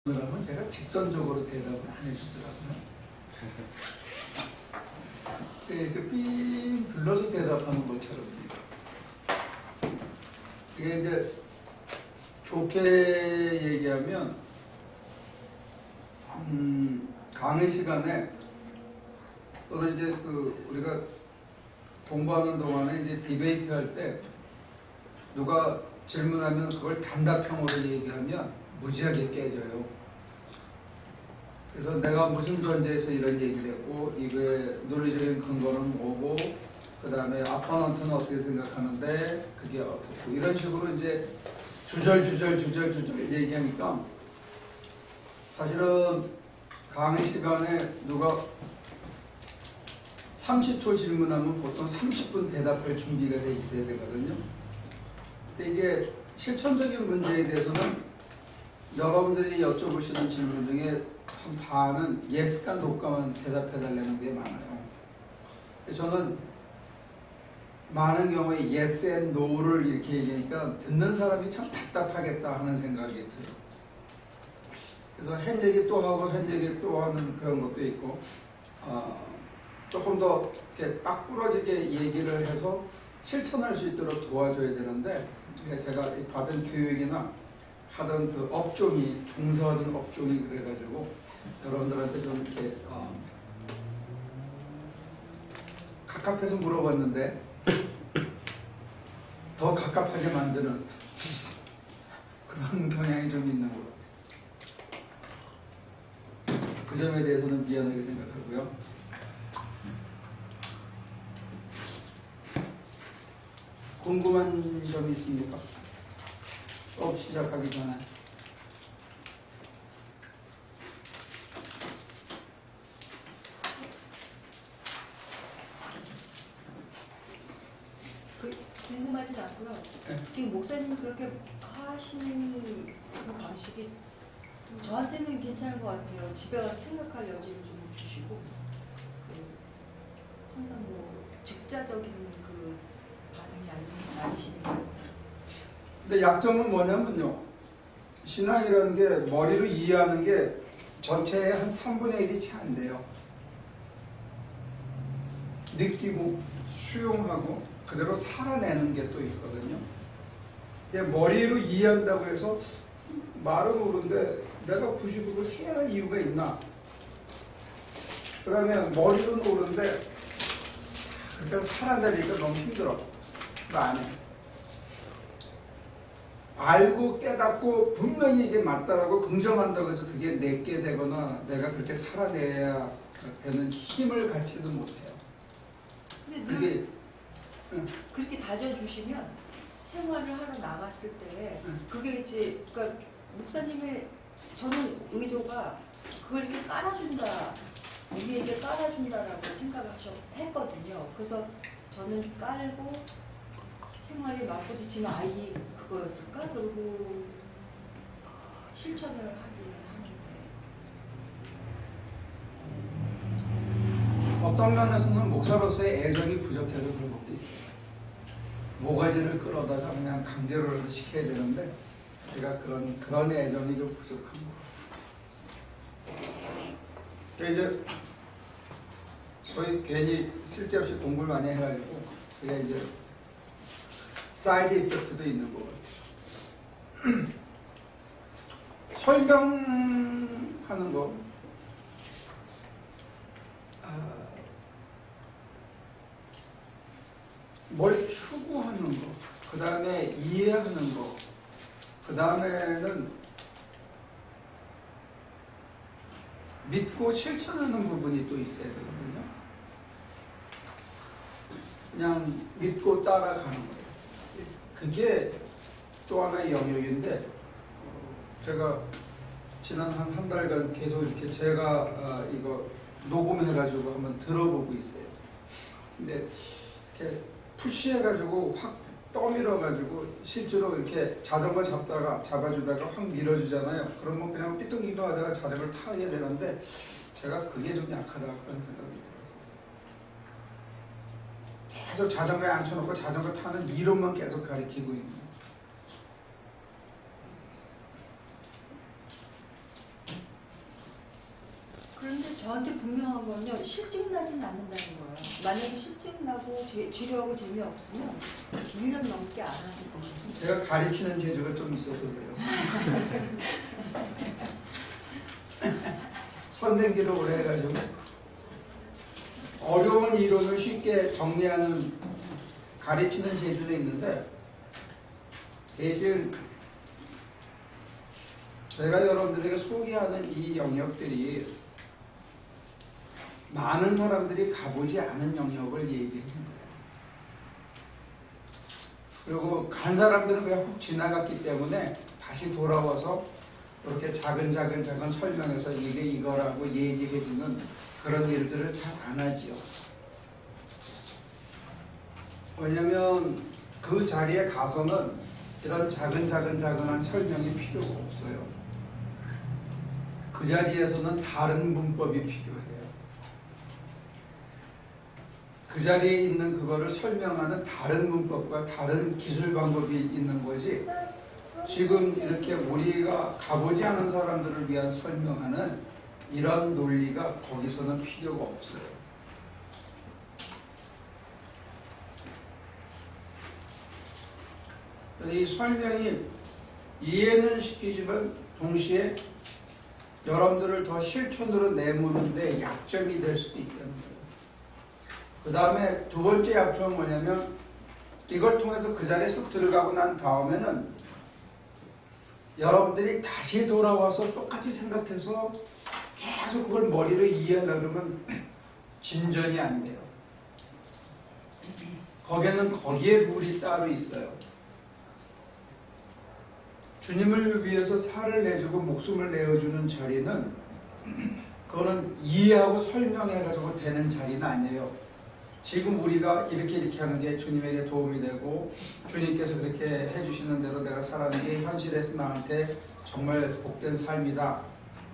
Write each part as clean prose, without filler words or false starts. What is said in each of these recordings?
그러면 제가 직선적으로 대답을 안 해주더라고요. 이렇게 삥 둘러서 대답하는 것처럼. 이게 이제 좋게 얘기하면 강의 시간에 또는 이제 우리가 공부하는 동안에 이제 디베이트 할 때 누가 질문하면 그걸 단답형으로 얘기하면 무지하게 깨져요. 그래서 내가 무슨 전제에서 이런 얘기를 했고 이거의 논리적인 근거는 뭐고 그 다음에 아빠한테는 어떻게 생각하는데 그게 어떻고 이런 식으로 이제 주절 얘기하니까 사실은 강의 시간에 누가 30초 질문하면 보통 30분 대답할 준비가 돼 있어야 되거든요. 근데 이게 실천적인 문제에 대해서는 여러분들이 여쭤보시는 질문 중에 한 반은 예스가 노가만 대답해달라는 게 많아요. 저는 많은 경우에 yes and no를 이렇게 얘기하니까 듣는 사람이 참 답답하겠다 하는 생각이 들어요. 그래서 한 얘기 또 하고 한 얘기 또 하는 그런 것도 있고 조금 더 이렇게 딱 부러지게 얘기를 해서 실천할 수 있도록 도와줘야 되는데 제가 받은 교육이나 하던 그 업종이 종사하던 업종이 그래가지고 여러분들한테 좀 이렇게 갑갑해서 물어봤는데 더 갑갑하게 만드는 그런 경향이 좀 있는 것 같아요. 그 점에 대해서는 미안하게 생각하고요. 궁금한 점이 있습니까? 수업 시작하기 전에. 궁금하진 않고요. 네. 지금 목사님 그렇게 하시는 그 방식이 저한테는 괜찮은 것 같아요. 집에 가서 생각할 여지를 좀 주시고 항상 뭐 즉자적인 그 반응이 아니시니까. 근데 약점은 뭐냐면요. 신앙이라는 게 머리로 이해하는 게 전체의 한 3분의 1이 채 안 돼요. 느끼고 수용하고 그대로 살아내는 게 또 있거든요. 근데 머리로 이해한다고 해서 말은 옳은데 내가 굳이 그걸 해야 할 이유가 있나? 그 다음에 머리로는 옳은데 그렇게 살아내기가 너무 힘들어. 그거 안 해. 알고 깨닫고 분명히 이게 맞다라고 긍정한다고 해서 그게 내게 되거나 내가 그렇게 살아내야 되는 힘을 갖지도 못해요. 그게 그렇게 다져주시면 생활을 하러 나갔을 때 그게 이제 그러니까 목사님의 저는 의도가 그걸 이렇게 깔아준다 우리에게 깔아준다라고 생각을 했거든요. 그래서 저는 깔고 생활이 맞부딪히면 아이 그거였을까? 그리고 실천을 하긴 하는데 어떤 면에서는 목사로서의 애정이 부족해서 그런 것도 있어요. 모가지를 끌어다가 그냥 강제로 시켜야 되는데 제가 그런 애정이 좀 부족한 거예요. 이제 소위 괜히 쓸데없이 공부를 많이 해가지고 그게 이제 사이드 이펙트도 있는 거 같아요. 설명하는 거 뭘 추구하는 거, 그 다음에 이해하는 거, 그 다음에는 믿고 실천하는 부분이 또 있어야 되거든요. 그냥 믿고 따라가는 거예요. 그게 또 하나의 영역인데 제가 지난 한 달간 계속 이렇게 제가 이거 녹음해가지고 한번 들어보고 있어요. 근데 이렇게 푸시해가지고 확 떠밀어가지고 실제로 이렇게 자전거 잡아주다가 확 밀어주잖아요. 그러면 그냥 삐뚤기도 하다가 자전거를 타야 되는데 제가 그게 좀 약하다 그런 생각이 들었었어요. 계속 자전거에 앉혀놓고 자전거 타는 이론만 계속 가리키고 있는. 저한테 분명한 건요, 실증 나진 않는다는 거예요. 만약에 실증 나고 지루하고 재미없으면 1년 넘게 안 하는 거예요. 제가 가르치는 재주가 좀 있어서 그래요. 선생기를 오래 해가지고 어려운 이론을 쉽게 정리하는 가르치는 재주도 있는데, 대신 제가 여러분들에게 소개하는 이 영역들이 많은 사람들이 가보지 않은 영역을 얘기하는 거예요. 그리고 간 사람들은 그냥 훅 지나갔기 때문에 다시 돌아와서 그렇게 작은 설명해서 이게 이거라고 얘기해주는 그런 일들을 잘 안 하지요. 왜냐면 그 자리에 가서는 이런 작은 설명이 필요가 없어요. 그 자리에서는 다른 문법이 필요해요. 그 자리에 있는 그거를 설명하는 다른 문법과 다른 기술 방법이 있는 거지, 지금 이렇게 우리가 가보지 않은 사람들을 위한 설명하는 이런 논리가 거기서는 필요가 없어요. 이 설명이 이해는 시키지만 동시에 여러분들을 더 실천으로 내모는데 약점이 될 수도 있다는 거예요. 그 다음에 두 번째 약점은 뭐냐면, 이걸 통해서 그 자리에 쑥 들어가고 난 다음에는 여러분들이 다시 돌아와서 똑같이 생각해서 계속 그걸 머리로 이해하려고 그러면 진전이 안 돼요. 거기에는 거기에 룰이 따로 있어요. 주님을 위해서 살을 내주고 목숨을 내어주는 자리는, 그거는 이해하고 설명해가지고 되는 자리는 아니에요. 지금 우리가 이렇게 하는 게 주님에게 도움이 되고, 주님께서 그렇게 해주시는 대로 내가 살아가는 게 현실에서 나한테 정말 복된 삶이다,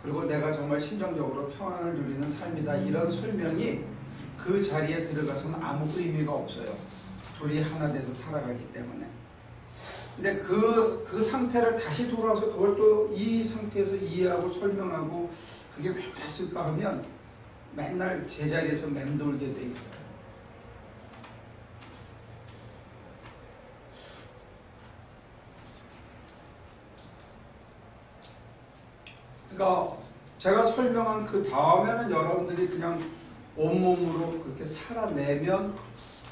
그리고 내가 정말 심정적으로 평안을 누리는 삶이다, 이런 설명이 그 자리에 들어가서는 아무 의미가 없어요. 둘이 하나 돼서 살아가기 때문에. 근데 그 상태를 다시 돌아와서 그걸 또 이 상태에서 이해하고 설명하고, 그게 왜 그랬을까 하면 맨날 제자리에서 맴돌게 돼 있어요. 그러니까 제가 설명한 그 다음에는 여러분들이 그냥 온몸으로 그렇게 살아내면,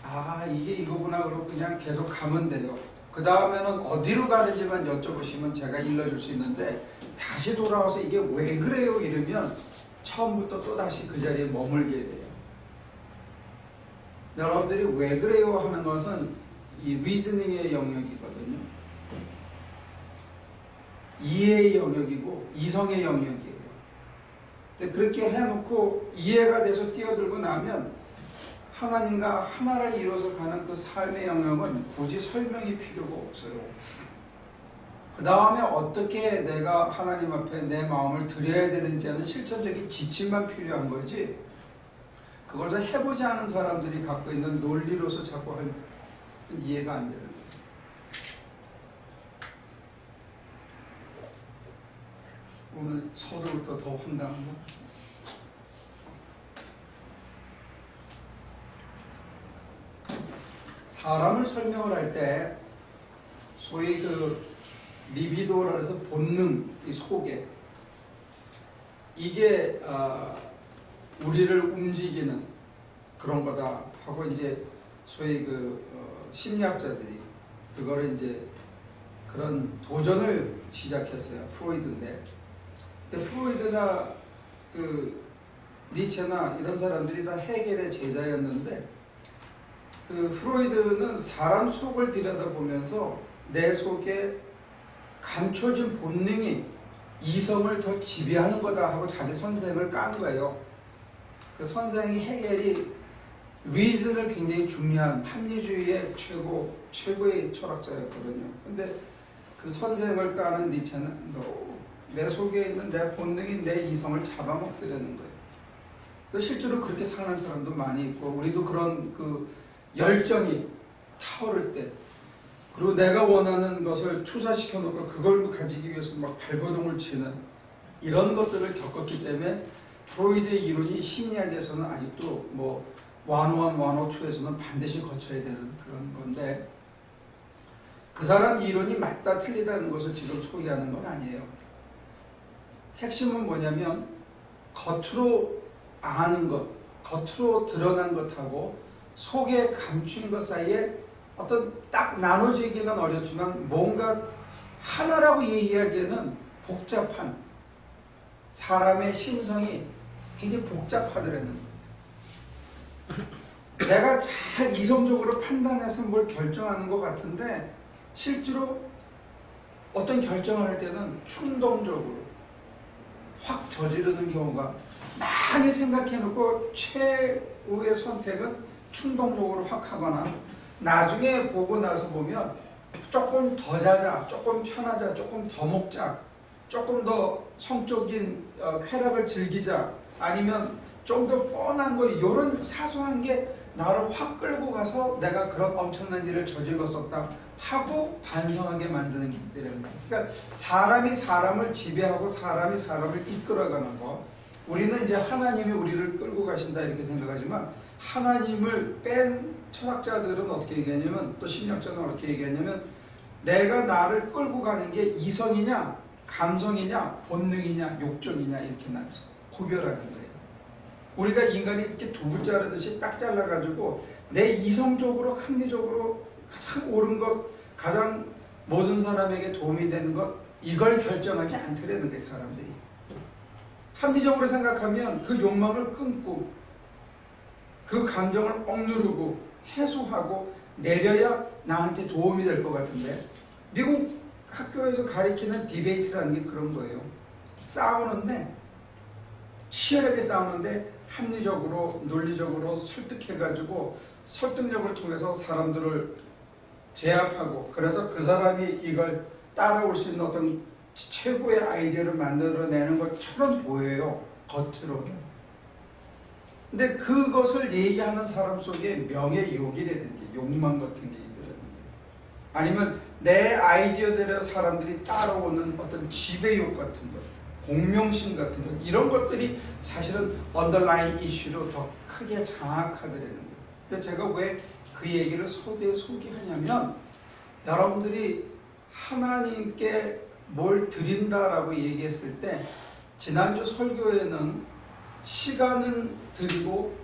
아, 이게 이거구나, 그러고 그냥 계속 가면 돼요. 그 다음에는 어디로 가는지만 여쭤보시면 제가 일러줄 수 있는데, 다시 돌아와서 이게 왜 그래요? 이러면 처음부터 또 다시 그 자리에 머물게 돼요. 여러분들이 왜 그래요? 하는 것은 이 리즈닝의 영역이거든요. 이해의 영역이고 이성의 영역이에요. 근데 그렇게 해놓고 이해가 돼서 뛰어들고 나면 하나님과 하나를 이루어서 가는 그 삶의 영역은 굳이 설명이 필요가 없어요. 그 다음에 어떻게 내가 하나님 앞에 내 마음을 드려야 되는지 하는 실천적인 지침만 필요한 거지, 그것을 해보지 않은 사람들이 갖고 있는 논리로서 자꾸 이해가 안 되는 거예요. 오늘 서두부터 더 황당한가? 사람을 설명을 할 때 소위 그 리비도라 해서 본능, 이 속에, 이게 우리를 움직이는 그런 거다 하고, 이제 소위 그 심리학자들이 그거를 이제 그런 도전을 시작했어요. 프로이드인데, 근데 프로이드나 그 니체나 이런 사람들이 다 해겔의 제자였는데, 그 프로이드는 사람 속을 들여다보면서 내 속에 감춰진 본능이 이성을 더 지배하는 거다 하고 자기 선생을 깐 거예요. 그 선생이 해겔이 리즌을 굉장히 중요한 합리주의의 최고의 철학자였거든요. 근데 그 선생을 까는 니체는 내 속에 있는 내 본능이 내 이성을 잡아먹으려는 거예요. 실제로 그렇게 사는 사람도 많이 있고, 우리도 그런 그 열정이 타오를 때, 그리고 내가 원하는 것을 투사시켜 놓고 그걸 가지기 위해서 막 발버둥을 치는 이런 것들을 겪었기 때문에 프로이드의 이론이 심리학에서는 아직도 뭐 101, 102에서는 반드시 거쳐야 되는 그런 건데 그 사람 이론이 맞다 틀리다는 것을 지금 소개하는 건 아니에요. 핵심은 뭐냐면 겉으로 아는 것, 겉으로 드러난 것하고 속에 감춘 것 사이에 어떤 딱 나눠지기는 어렵지만 뭔가 하나라고 얘기하기에는 복잡한 사람의 심성이 굉장히 복잡하더라는 거예요. 내가 잘 이성적으로 판단해서 뭘 결정하는 것 같은데 실제로 어떤 결정을 할 때는 충동적으로 확 저지르는 경우가 많이 생각해놓고 최후의 선택은 충동적으로 확 하거나 나중에 보고 나서 보면 조금 더 자자, 조금 편하자, 조금 더 먹자, 조금 더 성적인 쾌락을 즐기자, 아니면 좀 더 뻔한 거 이런 사소한 게 나를 확 끌고 가서 내가 그런 엄청난 일을 저질렀었다 하고 반성하게 만드는 길들입니다. 그러니까 사람이 사람을 지배하고 사람이 사람을 이끌어가는 거. 우리는 이제 하나님이 우리를 끌고 가신다 이렇게 생각하지만 하나님을 뺀 철학자들은 어떻게 얘기하냐면 또 심리학자는 어떻게 얘기하냐면 내가 나를 끌고 가는 게 이성이냐 감성이냐 본능이냐 욕정이냐 이렇게 나눠서 구별하는 거예요. 우리가 인간이 이렇게 두부 자르듯이 딱 잘라가지고 내 이성적으로 합리적으로 가장 옳은 것, 가장 모든 사람에게 도움이 되는 것 이걸 결정하지 않더라는 거예요. 사람들이 합리적으로 생각하면 그 욕망을 끊고 그 감정을 억누르고 해소하고 내려야 나한테 도움이 될 것 같은데 미국 학교에서 가리키는 디베이트라는 게 그런 거예요. 싸우는데 치열하게 싸우는데 합리적으로 논리적으로 설득해가지고 설득력을 통해서 사람들을 제압하고 그래서 그 사람이 이걸 따라올 수 있는 어떤 최고의 아이디어를 만들어내는 것처럼 보여요. 겉으로는. 근데 그것을 얘기하는 사람 속에 명예욕이라든지 욕망 같은 게 있더라고요. 아니면 내 아이디어대로 사람들이 따라오는 어떤 지배욕 같은 것, 공명심 같은 것 이런 것들이 사실은 언더라인 이슈로 더 크게 장악하더라는 거예요. 근데 제가 왜 그 얘기를 소개하냐면 여러분들이 하나님께 뭘 드린다라고 얘기했을 때 지난주 설교에는 시간은 드리고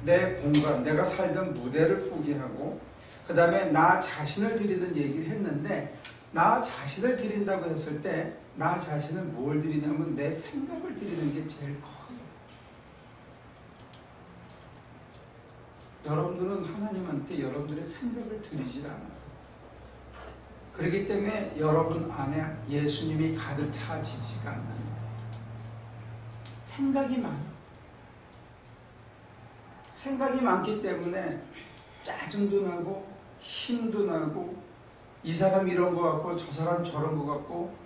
내 공간, 내가 살던 무대를 포기하고 그 다음에 나 자신을 드리는 얘기를 했는데 나 자신을 드린다고 했을 때 나 자신을 뭘 드리냐면 내 생각을 드리는 게 제일 커요. 여러분들은 하나님한테 여러분들의 생각을 드리질 않아요. 그렇기 때문에 여러분 안에 예수님이 가득 차지지가 않는 거예요. 생각이 많아요. 생각이 많기 때문에 짜증도 나고 힘도 나고 이 사람 이런 거 같고 저 사람 저런 거 같고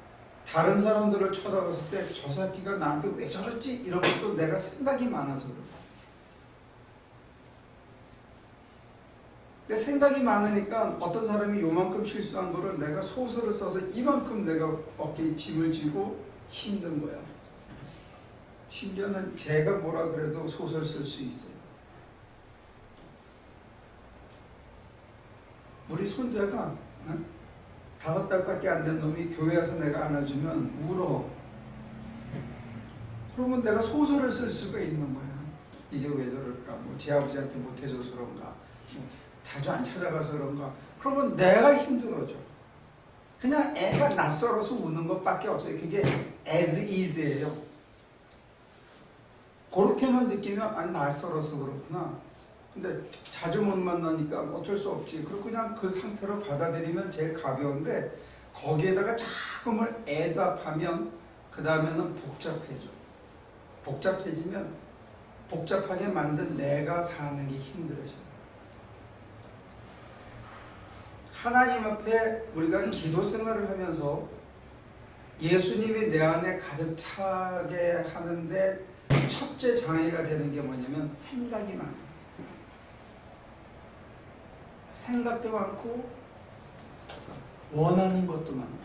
다른 사람들을 쳐다봤을 때 저 새끼가 나한테 왜 저랬지? 이런 것도 내가 생각이 많아서 그래요. 생각이 많으니까 어떤 사람이 요만큼 실수한 거를 내가 소설을 써서 이만큼 내가 어깨에 짐을 지고 힘든 거야. 심지어는 제가 뭐라 그래도 소설 쓸 수 있어요. 우리 손자가 5달밖에 안 된 놈이 교회 와서 내가 안아주면 울어. 그러면 내가 소설을 쓸 수가 있는 거야. 이게 왜 저럴까? 뭐 제 아버지한테 못해줘서 그런가? 뭐 자주 안 찾아가서 그런가? 그러면 내가 힘들어져. 그냥 애가 낯설어서 우는 것밖에 없어요. 그게 as is예요. 그렇게만 느끼면 아, 낯설어서 그렇구나. 근데 자주 못 만나니까 어쩔 수 없지. 그리고 그냥 그 상태로 받아들이면 제일 가벼운데 거기에다가 자금을 애답하면 그 다음에는 복잡해져. 복잡해지면 복잡하게 만든 내가 사는 게 힘들어져. 하나님 앞에 우리가 기도 생활을 하면서 예수님이 내 안에 가득 차게 하는데 첫째 장애가 되는 게 뭐냐면 생각이 많아요. 생각도 많고 원하는 것도 많고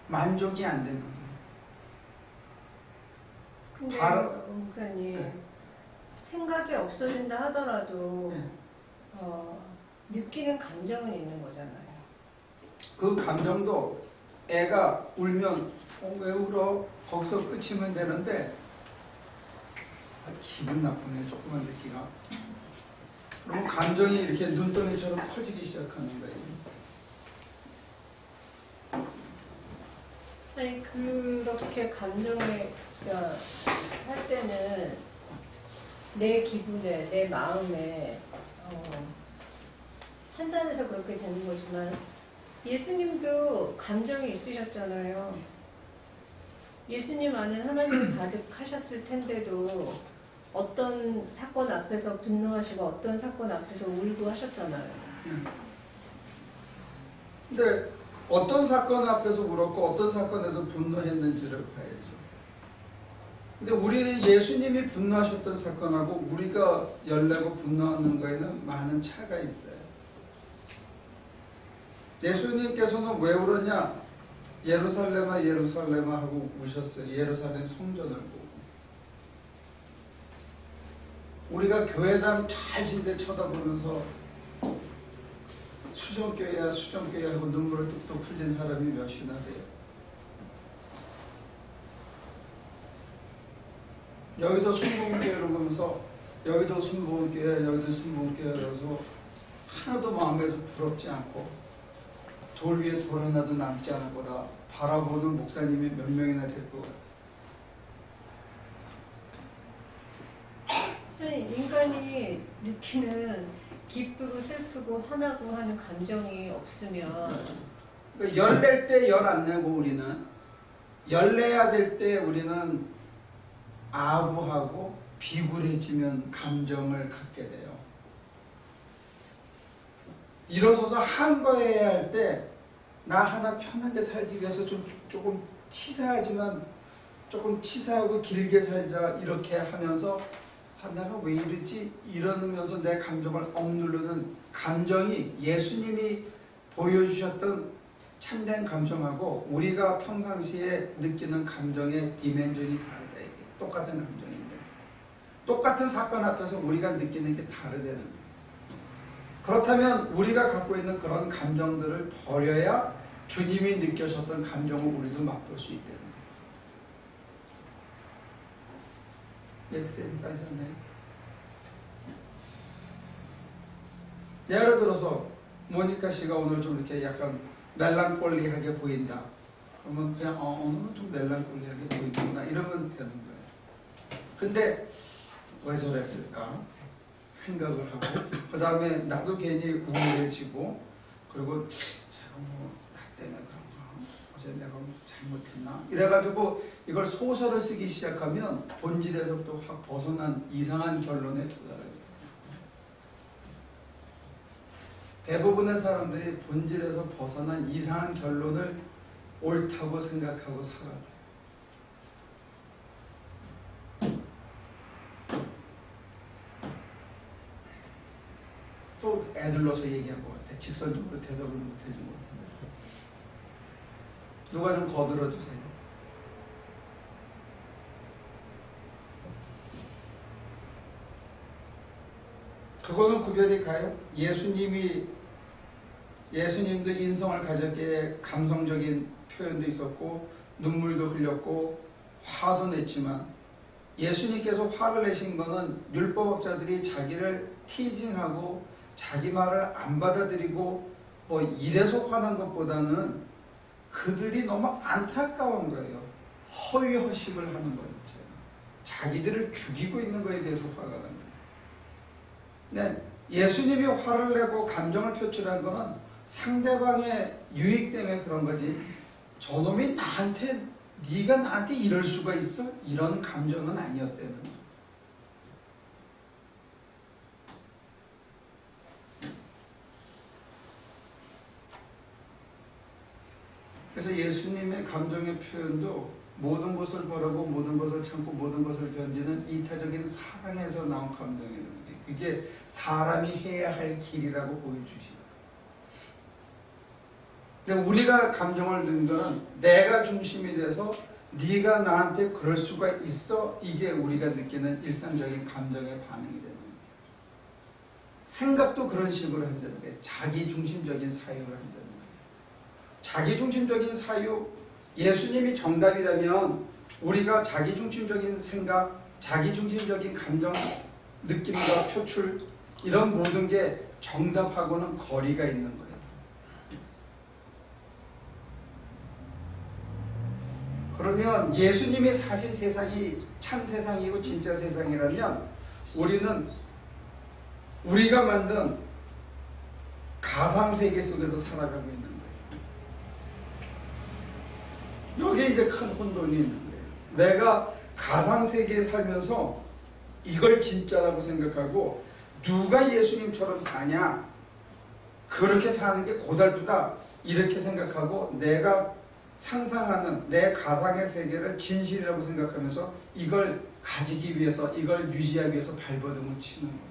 만족이 안 되는 거예요. 근데 바로- 목사님 네. 생각이 없어진다 하더라도 네. 느끼는 감정은 있는 거잖아요. 그 감정도 애가 울면 왜 울어? 거기서 끝이면 되는데 기분 나쁘네 조금만 느끼가. 그러면 감정이 이렇게 눈덩이처럼 커지기 시작하는 거예요. 아니 그렇게 감정을 할 때는 내 기분에 내 마음에 판단해서 그렇게 되는 거지만 예수님도 감정이 있으셨잖아요. 예수님 안에 하나님 가득하셨을 텐데도 어떤 사건 앞에서 분노하시고 어떤 사건 앞에서 울고 하셨잖아요. 근데 어떤 사건 앞에서 울었고 어떤 사건에서 분노했는지를 봐야죠. 근데 우리는 예수님이 분노하셨던 사건하고 우리가 열내고 분노하는 거에는 많은 차가 있어요. 예수님께서는 왜 울었냐? 예루살렘아 예루살렘아 하고 우셨어요. 예루살렘 성전을 보고. 우리가 교회당 잘 진데 쳐다보면서 수정교회야 수정교회 하고 눈물을 뚝뚝 흘린 사람이 몇이나 돼요. 여기도 순복음교회로 보면서 여기도 순복음교회 여기도 순복음교회라서 하나도 마음에서 부럽지 않고 돌 위에 돌 하나도 남지 않을 거라 바라보는 목사님이 몇 명이나 될 것 같아요. 인간이 느끼는 기쁘고 슬프고 화나고 하는 감정이 없으면 그러니까 열낼 때 열 안 내고 우리는 열내야 될 때 우리는 아부하고 비굴해지면 감정을 갖게 돼요. 일어서서 한거해야 할 때 나 하나 편하게 살기 위해서 조금 치사하지만 조금 치사하고 길게 살자 이렇게 하면서 내가 왜 이러지? 이러면서 내 감정을 억누르는 감정이 예수님이 보여주셨던 참된 감정하고 우리가 평상시에 느끼는 감정의 디멘전이 다르다. 이게 똑같은 감정인데 똑같은 사건 앞에서 우리가 느끼는 게 다르다는 거예요. 그렇다면 우리가 갖고 있는 그런 감정들을 버려야 주님이 느끼셨던 감정을 우리도 맛볼 수 있다는 거예요. 엑센스하셨네요. 예를 들어서 모니카 씨가 오늘 좀 이렇게 약간 멜랑콜리하게 보인다. 그러면 그냥 오늘은 좀 멜랑콜리하게 보이는구나 이러면 되는 거예요. 근데 왜 저랬을까 생각을 하고 그 다음에 나도 괜히 우울해지고 그리고 제가 나 때문에 그런가 어제 내가 잘못했나 이래가지고 이걸 소설을 쓰기 시작하면 본질에서부터 확 벗어난 이상한 결론에 도달하게 돼요. 대부분의 사람들이 본질에서 벗어난 이상한 결론을 옳다고 생각하고 살아요. 또 애들로서 얘기한 것 같아. 직선적으로 대답을 못 해준 것 같은데. 누가 좀 거들어 주세요. 그거는 구별이 가요? 예수님도 인성을 가졌기에 감성적인 표현도 있었고 눈물도 흘렸고 화도 냈지만 예수님께서 화를 내신 거는 율법학자들이 자기를 티징하고 자기 말을 안 받아들이고 뭐 이래서 화난 것보다는 그들이 너무 안타까운 거예요. 허위허식을 하는 거죠. 자기들을 죽이고 있는 거에 대해서 화가 나는 거예요. 네, 예수님이 화를 내고 감정을 표출한 거는 상대방의 유익 때문에 그런 거지 저놈이 네가 나한테 이럴 수가 있어? 이런 감정은 아니었다는 거예요. 그래서 예수님의 감정의 표현도 모든 것을 바라고 모든 것을 참고 모든 것을 견디는 이타적인 사랑에서 나온 감정이라는 게 그게 사람이 해야 할 길이라고 보여주시는 거예요. 우리가 감정을 넣는 거는 내가 중심이 돼서 네가 나한테 그럴 수가 있어? 이게 우리가 느끼는 일상적인 감정의 반응이 되는 거예요. 생각도 그런 식으로 한다는 거예요. 자기중심적인 사유를 한다는 거예요. 자기중심적인 사유, 예수님이 정답이라면 우리가 자기중심적인 생각, 자기중심적인 감정, 느낌과 표출 이런 모든 게 정답하고는 거리가 있는 거예요. 그러면 예수님의 사신 세상이 참 세상이고 진짜 세상이라면 우리는 우리가 만든 가상세계 속에서 살아가고 있는 거예요. 여기에 이제 큰 혼돈이 있는 거예요. 내가 가상세계에 살면서 이걸 진짜라고 생각하고 누가 예수님처럼 사냐? 그렇게 사는 게 고달프다. 이렇게 생각하고 내가 상상하는 내 가상의 세계를 진실이라고 생각하면서 이걸 가지기 위해서, 이걸 유지하기 위해서 발버둥을 치는 거예요.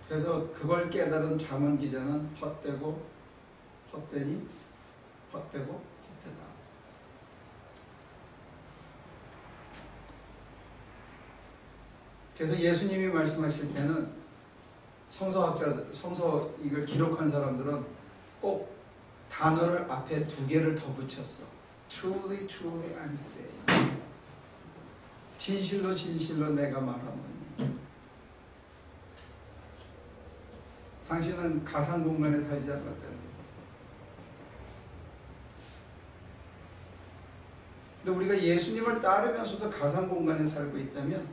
그래서 그걸 깨달은 잠언 기자는 헛되고 헛되니 헛되고 헛되다. 그래서 예수님이 말씀하실 때는 성서 이걸 기록한 사람들은 꼭 단어를 앞에 2개를 더 붙였어. Truly, truly I'm saying. 진실로 진실로 내가 말하노니. 당신은 가상 공간에 살지 않았다는 거예요. 근데 우리가 예수님을 따르면서도 가상 공간에 살고 있다면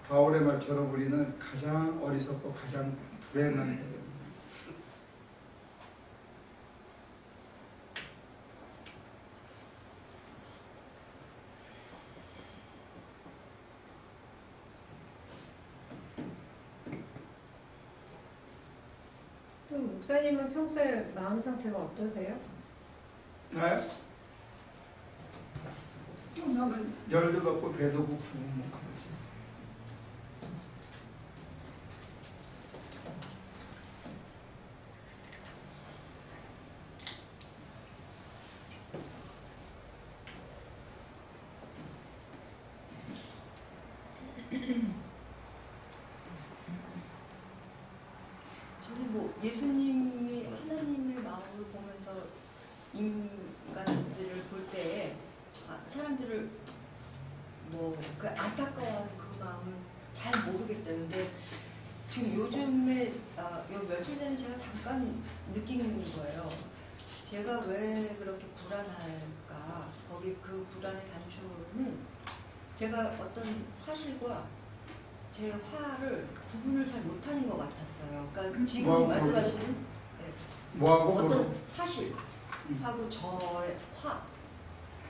바울의 말처럼 우리는 가장 어리석고 가장 불행한 세계입니다. 그럼 목사님은 평소에 마음 상태가 어떠세요? 나요? 나는 열도 받고 배도 고프고 뭐 그러지. 저는 뭐 예수님이 하나님의 마음을 보면서 인간들을 볼 때 사람들을 뭐 그 안타까워하는 그 마음을 잘 모르겠어요. 근데 지금 요즘에 요 며칠 전에 제가 잠깐 느낀 거예요. 제가 왜 그렇게 불안할까? 거기 그 불안의 단초는 제가 어떤 사실과 제 화를 구분을 잘 못하는 것 같았어요. 그러니까 지금 말씀하시는 뭐하고 어떤 사실하고 저의 화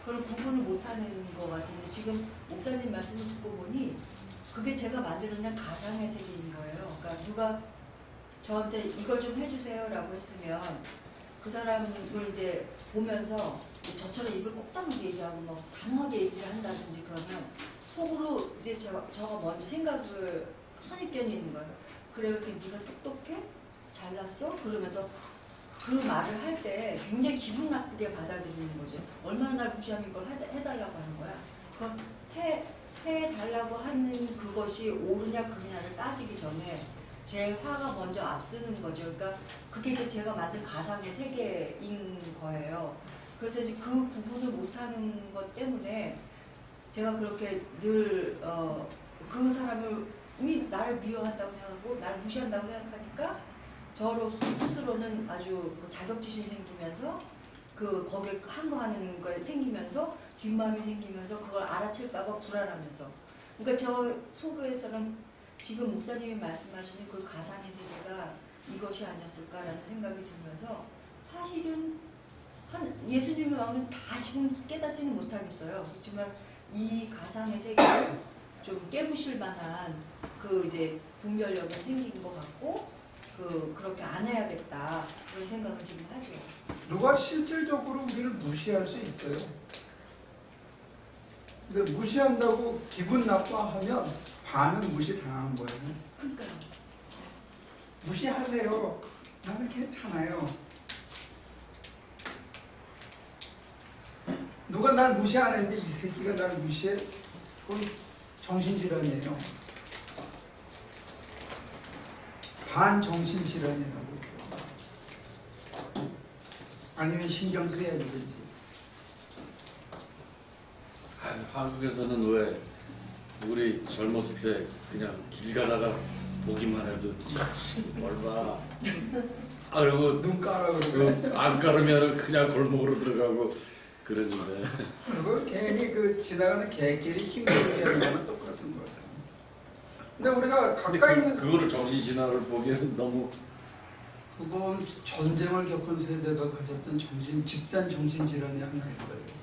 그걸 구분을 못하는 것 같은데 지금 목사님 말씀을 듣고 보니 그게 제가 만드는 가상의 세계인 거예요. 그러니까 누가 저한테 이걸 좀 해주세요라고 했으면 그 사람을 이제 보면서 저처럼 입을 꼭 다물게 얘기하고 뭐 단호하게 얘기를 한다든지 그러면 속으로 이제 저가 먼저 생각을 선입견이 있는 거예요. 그래 이렇게 네가 똑똑해? 잘났어? 그러면서 그 말을 할 때 굉장히 기분 나쁘게 받아들이는 거죠. 얼마나 날 무시하면 이걸 해달라고 하는 거야. 그럼 해달라고 하는 그것이 옳으냐 그르냐를 따지기 전에 제 화가 먼저 앞서는 거죠. 그러니까 그게 이제 제가 만든 가상의 세계인 거예요. 그래서 이제 그 구분을 못하는 것 때문에 제가 그렇게 늘 그 사람이 나를 미워한다고 생각하고 나를 무시한다고 생각하니까 저로 스스로는 아주 자격지심 생기면서 거기에 항거하는 거에 생기면서 뒷마음이 생기면서 그걸 알아챌까봐 불안하면서 그러니까 저 속에서는 지금 목사님이 말씀하시는 그 가상의 세계가 이것이 아니었을까라는 생각이 들면서 사실은 예수님의 마음은 다 지금 깨닫지는 못하겠어요. 그렇지만 이 가상의 세계를 좀 깨부실 만한 이제 분별력이 생긴 것 같고 그렇게 안 해야겠다 그런 생각을 지금 하죠. 누가 실질적으로 우리를 무시할 수 있어요. 근데 무시한다고 기분 나빠하면 반은 무시당한 거예요. 그러니까요. 무시하세요. 나는 괜찮아요. 누가 날 무시 안 했는데 이 새끼가 날 무시해? 그건 정신질환이에요. 반정신질환이라고. 아니면 신경쓰여야 되든지. 한국에서는 왜 우리 젊었을 때 그냥 길 가다가 보기만 해도 얼마 그리고 눈 까라 그러고. 안 깔으면 그냥 골목으로 들어가고 그랬는데 그리고 괜히 그 지나가는 개끼리 힘들게 하는 거는 똑같은 거예요. 근데 우리가 가까이 있는 그거를 정신진화를 보기에는 너무 그건 전쟁을 겪은 세대가 가졌던 집단 정신질환의 하나일 거예요.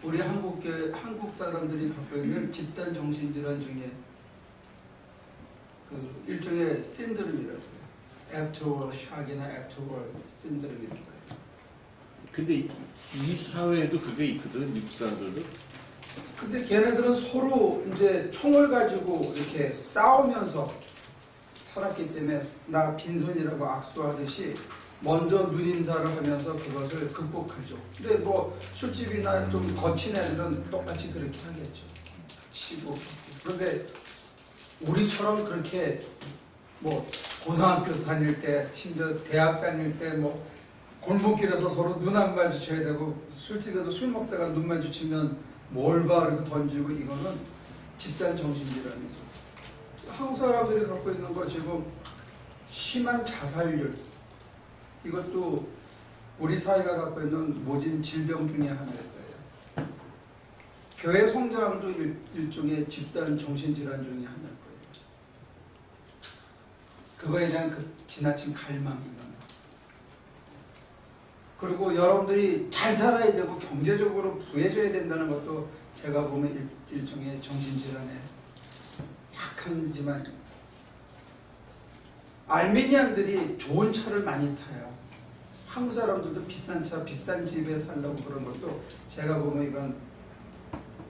우리 한국 사람들이 갖고 있는 집단 정신질환 중에 그 일종의 신드롬이라고요. 애프터월 샥이나 애프터월 신드롬일 거예요. 근데 이 사회에도 그게 있거든, 미국 사람들도. 근데 걔네들은 서로 이제 총을 가지고 이렇게 싸우면서 살았기 때문에 나 빈손이라고 악수하듯이 먼저 눈인사를 하면서 그것을 극복하죠. 근데 뭐 술집이나 좀 거친 애들은 똑같이 그렇게 하겠죠. 치고. 그런데 우리처럼 그렇게 뭐 고등학교 다닐 때, 심지어 대학 다닐 때 뭐 골목길에서 서로 눈 안 마주쳐야 되고 술집에서 술 먹다가 눈 마주치면 뭘 봐 이렇게 던지고 이거는 집단 정신질환이죠. 한국 사람들이 갖고 있는 거 지금 심한 자살률, 이것도 우리 사회가 갖고 있는 모진 질병 중에 하나일 거예요. 교회 성장도 일종의 집단 정신질환 중에 하나일 거예요. 그거에 대한 그 지나친 갈망이거나. 그리고 여러분들이 잘 살아야 되고 경제적으로 부해져야 된다는 것도 제가 보면 일종의 정신질환의 약하지만, 알메니안들이 좋은 차를 많이 타요. 한국 사람들도 비싼 차, 비싼 집에 살려고 그런 것도 제가 보면 이건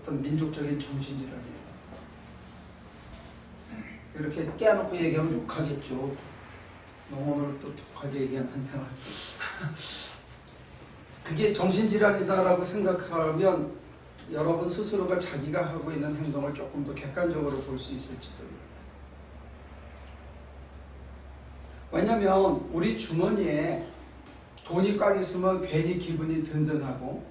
어떤 민족적인 정신질환이에요. 이렇게 깨놓고 얘기하면 욕하겠죠. 영어를 또 독하게 얘기한다고. 그게 정신질환이다라고 생각하면 여러분 스스로가 자기가 하고 있는 행동을 조금 더 객관적으로 볼 수 있을지도 모릅니다. 왜냐하면 우리 주머니에 돈이 꽉 있으면 괜히 기분이 든든하고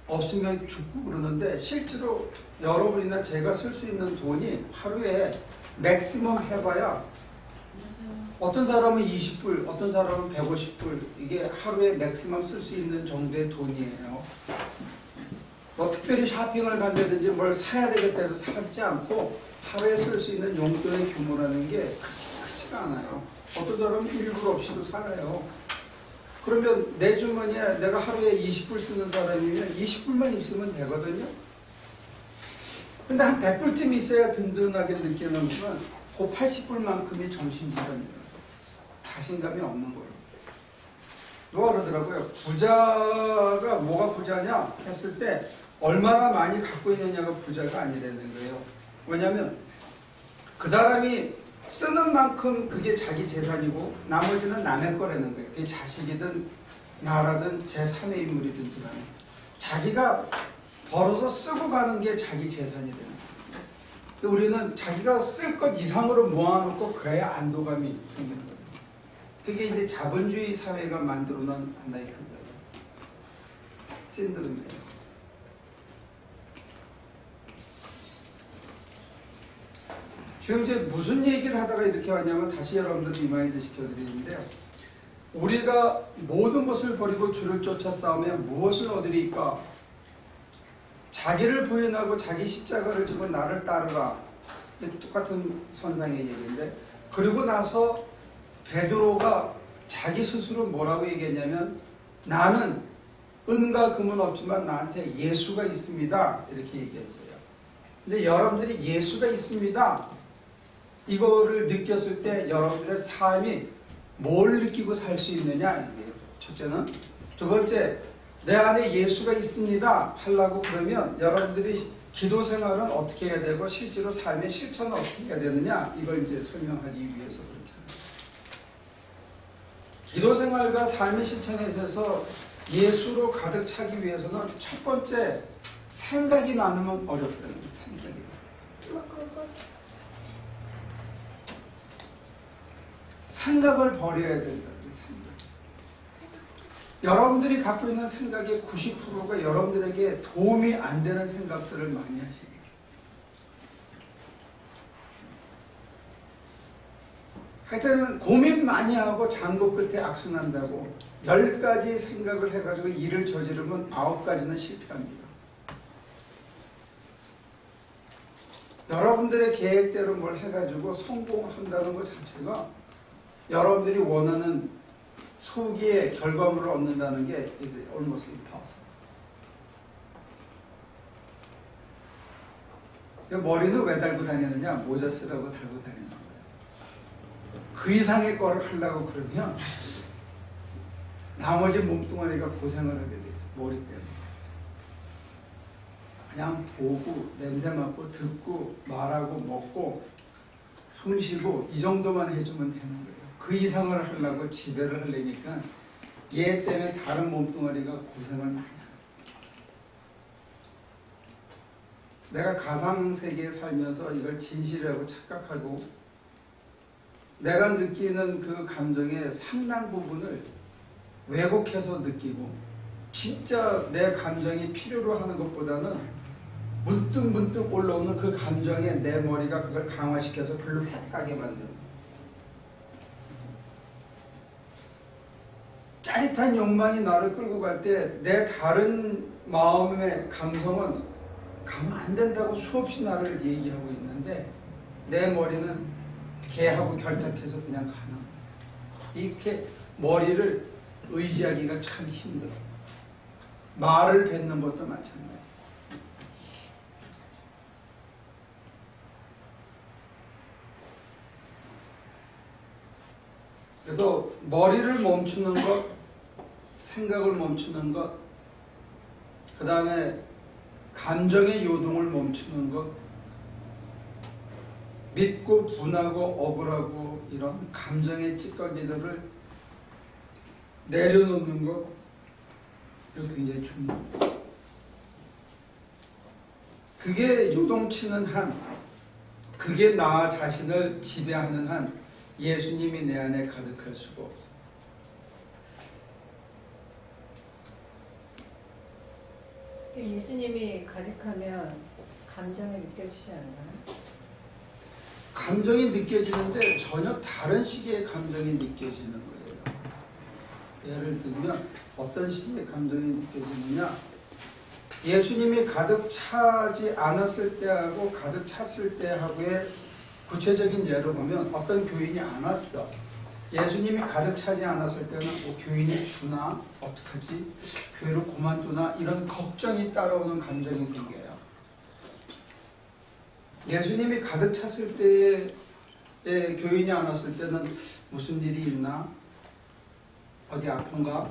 없으면 죽고 그러는데, 실제로 여러분이나 제가 쓸 수 있는 돈이 하루에 맥시멈 해봐야 어떤 사람은 20불, 어떤 사람은 150불, 이게 하루에 맥시멈 쓸 수 있는 정도의 돈이에요. 뭐 특별히 샤핑을 간다든지 뭘 사야 되겠다 해서 사지 않고 하루에 쓸 수 있는 용돈의 규모라는 게 크지가 않아요. 어떤 사람은 1불 없이도 살아요. 그러면 내 주머니에 내가 하루에 20불 쓰는 사람이면 20불만 있으면 되거든요. 근데 한 100불쯤 있어야 든든하게 느끼는 건 그 80불만큼이 정신질환이에요. 자신감이 없는 거예요. 누가 그러더라고요. 부자가 뭐가 부자냐 했을 때 얼마나 많이 갖고 있느냐가 부자가 아니라는 거예요. 왜냐하면 그 사람이 쓰는 만큼 그게 자기 재산이고 나머지는 남의 거라는 거예요. 그게 자식이든 나라든 제3의 인물이든 간에 자기가 벌어서 쓰고 가는 게 자기 재산이 되는 거예요. 우리는 자기가 쓸 것 이상으로 모아놓고 그래야 안도감이 있는 거예요. 그게 이제 자본주의 사회가 만들어 놓은 하나의 큰 신드롬이에요. 지금 이제 무슨 얘기를 하다가 이렇게 왔냐면 다시 여러분들 리마인드 시켜드리는데요. 우리가 모든 것을 버리고 주를 쫓아 싸우면 무엇을 얻으리까? 자기를 부인하고 자기 십자가를 지고 나를 따르라. 똑같은 선상의 얘기인데, 그리고 나서 베드로가 자기 스스로 뭐라고 얘기했냐면, 나는 은과 금은 없지만 나한테 예수가 있습니다. 이렇게 얘기했어요. 근데 여러분들이 예수가 있습니다. 이거를 느꼈을 때 여러분들의 삶이 뭘 느끼고 살 수 있느냐? 첫째는. 두 번째, 내 안에 예수가 있습니다 하려고 그러면 여러분들이 기도 생활은 어떻게 해야 되고 실제로 삶의 실천은 어떻게 해야 되느냐, 이걸 이제 설명하기 위해서 그렇게 합니다. 기도 생활과 삶의 실천에 있어서 예수로 가득 차기 위해서는 첫 번째 생각이 많으면 어렵다는 거예요. 생각이. 생각을 버려야 된다는 거예요. 생각. 여러분들이 갖고 있는 생각의 90%가 여러분들에게 도움이 안 되는 생각들을 많이 하시게 돼요. 하여튼 고민 많이 하고 장고 끝에 악순한다고 10가지 생각을 해가지고 일을 저지르면 9가지는 실패합니다. 여러분들의 계획대로 뭘 해가지고 성공한다는 것 자체가 여러분들이 원하는 소기의 결과물을 얻는다는 게 is almost impossible. 머리는 왜 달고 다니느냐? 모자 쓰라고 달고 다니는 거예요. 그 이상의 거를 하려고 그러면 나머지 몸뚱아리가 고생을 하게 돼 있어. 머리 때문에. 그냥 보고 냄새 맡고 듣고 말하고 먹고 숨 쉬고 이 정도만 해주면 되는 거예요. 그 이상을 하려고 지배를 하려니까 얘 때문에 다른 몸뚱아리가 고생을 많이 해요. 내가 가상세계에 살면서 이걸 진실이라고 착각하고 내가 느끼는 그 감정의 상당 부분을 왜곡해서 느끼고 진짜 내 감정이 필요로 하는 것보다는 문득문득 올라오는 그 감정에 내 머리가 그걸 강화시켜서 별로 헷가게 만드는 짜릿한 욕망이 나를 끌고 갈 때 내 다른 마음의 감성은 가면 안 된다고 수없이 나를 얘기하고 있는데 내 머리는 걔하고 결탁해서 그냥 가는 거야. 이렇게 머리를 의지하기가 참 힘들어. 말을 뱉는 것도 마찬가지. 그래서 머리를 멈추는 것, 생각을 멈추는 것, 그 다음에 감정의 요동을 멈추는 것, 밉고 분하고 억울하고 이런 감정의 찌꺼기들을 내려놓는 것, 이거 굉장히 중요합니다. 그게 요동치는 한, 그게 나 자신을 지배하는 한 예수님이 내 안에 가득할 수가 없어요. 예수님이 가득하면 감정이 느껴지지 않나요? 감정이 느껴지는데 전혀 다른 식의 감정이 느껴지는 거예요. 예를 들면 어떤 식의 감정이 느껴지느냐, 예수님이 가득 차지 않았을 때하고 가득 찼을 때하고의 구체적인 예로 보면 어떤 교인이 안 왔어. 예수님이 가득 차지 않았을 때는 교인이 주나? 어떡하지? 교회를 그만두나? 이런 걱정이 따라오는 감정이 생겨요. 예수님이 가득 찼을 때에 교인이 안 왔을 때는 무슨 일이 있나? 어디 아픈가?